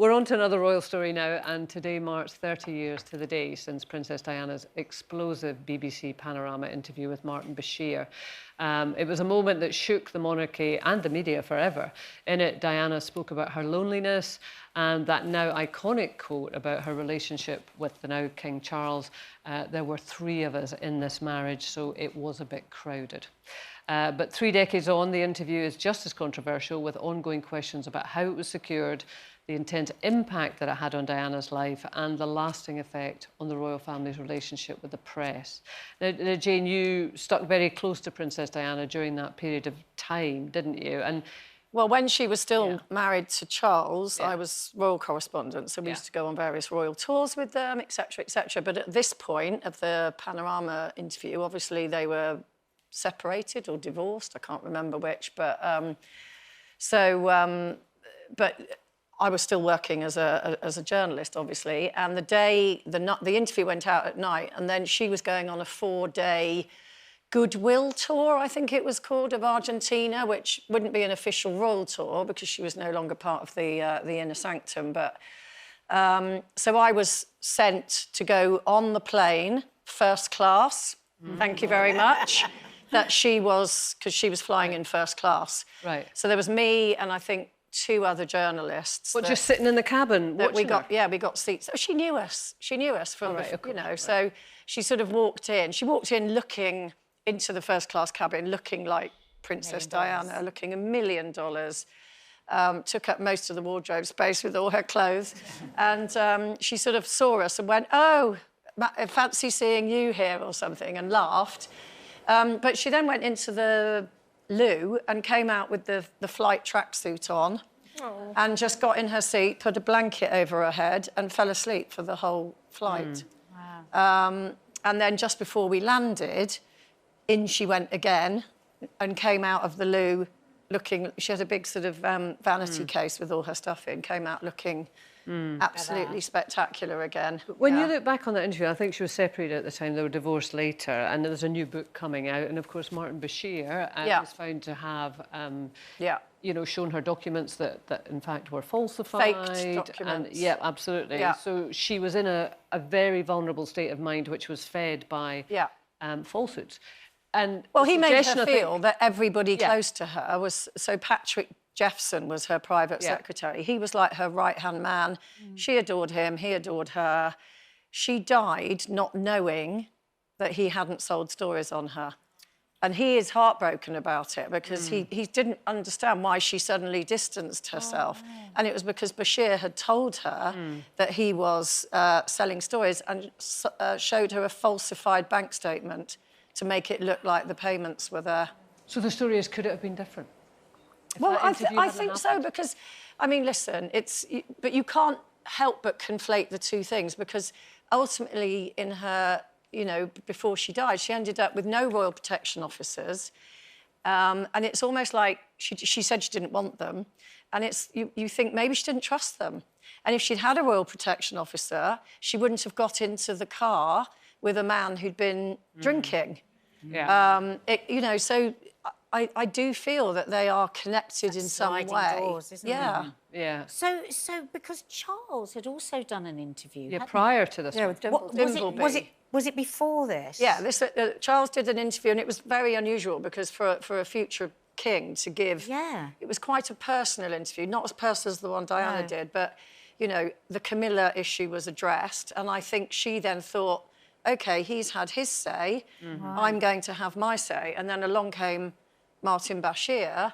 we're on to another royal story now, and today marks 30 years to the day since Princess Diana's explosive BBC Panorama interview with Martin Bashir. It was a moment that shook the monarchy and the media forever. In it, Diana spoke about her loneliness and that now iconic quote about her relationship with the now King Charles. There were 3 of us in this marriage, so it was a bit crowded. But 3 decades on, the interview is just as controversial, with ongoing questions about how it was secured, the intense impact that it had on Diana's life, and the lasting effect on the royal family's relationship with the press. Now, Jane, you stuck very close to Princess Diana during that period of time, didn't you? And well, when she was still married to Charles, I was royal correspondent, so we used to go on various royal tours with them, etc., etc. But at this point of the Panorama interview, obviously they were separated or divorced, I can't remember which, but but I was still working as a journalist, obviously, and the interview went out at night, and then she was going on a 4-day goodwill tour, I think it was called, of Argentina, which wouldn't be an official royal tour because she was no longer part of the inner sanctum. But so I was sent to go on the plane, first class. Thank you very much. That she was, because she was flying in first class. Right. So there was me and I think 2 other journalists. What, just sitting in the cabin watching her? Yeah, we got seats. Oh, she knew us. She knew us from, you know, so she sort of walked in. She walked in looking into the first class cabin, looking like Princess Diana, looking $1 million. Took up most of the wardrobe space with all her clothes. And she sort of saw us and went, "Oh, I fancy seeing you here," or something, and laughed. But she then went into the loo and came out with the flight tracksuit on and just got in her seat, put a blanket over her head and fell asleep for the whole flight. Wow. And then just before we landed, in she went again and came out of the loo looking... She had a big sort of vanity case with all her stuff in, came out looking... absolutely spectacular again. When you look back on that interview, I think she was separated at the time, they were divorced later, and there's a new book coming out, and of course Martin Bashir is found to have you know, shown her documents that in fact were falsified. Faked documents. And, absolutely. Yeah. So she was in a very vulnerable state of mind, which was fed by falsehoods. And well, he made her feel that everybody close to her was... So Patrick Jeffson was her private secretary. He was like her right-hand man. She adored him, he adored her. She died not knowing that he hadn't sold stories on her. And he is heartbroken about it because he didn't understand why she suddenly distanced herself. And it was because Bashir had told her that he was selling stories and showed her a falsified bank statement to make it look like the payments were there. So the story is, could it have been different? Well, I think so, because, I mean, listen, but you can't help but conflate the 2 things, because ultimately in her, you know, before she died, she ended up with no royal protection officers, and it's almost like she said she didn't want them, and you think maybe she didn't trust them. And if she'd had a royal protection officer, she wouldn't have got into the car with a man who'd been drinking. Yeah. You know, so... I do feel that they are connected in some way. Doors, isn't it? Yeah. So because Charles had also done an interview. Yeah, prior to this. Yeah, with was it before this? Yeah, Charles did an interview, and it was very unusual because for a future king to give... Yeah. It was quite a personal interview, not as personal as the one Diana did, but, you know, the Camilla issue was addressed, and I think she then thought, OK, he's had his say, I'm going to have my say. And then along came Martin Bashir,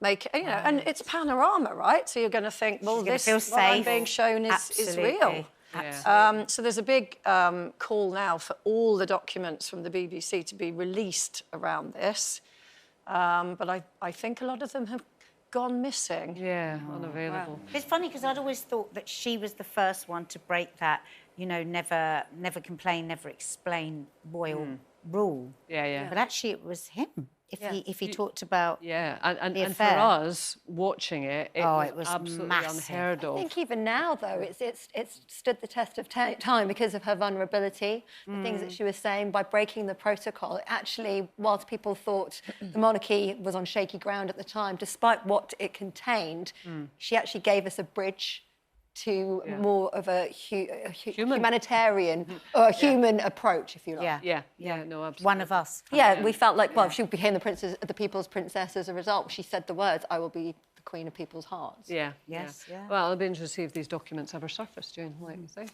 you know, and it's Panorama, right? So you're going to think, well, this what I'm being shown is real. Yeah. So there's a big call now for all the documents from the BBC to be released around this. But I think a lot of them have gone missing. Yeah, unavailable. Wow. It's funny because I'd always thought that she was the first one to break that, you know, never complain, never explain royal rule. Yeah, yeah. But actually it was him. If he talked about and for us watching it, it was absolutely massive. Unheard of. I think even now, though, it's stood the test of time because of her vulnerability, the things that she was saying by breaking the protocol. Actually, whilst people thought the monarchy was on shaky ground at the time, despite what it contained, she actually gave us a bridge to more of a humanitarian or a human approach, if you like. Yeah, no, absolutely. One of us. Yeah, we felt like, well, she became the people's princess as a result. She said the words, "I will be the queen of people's hearts." Yeah. Yes. Yeah. Well, it'll be interesting to see if these documents ever surface, Jane, like you say.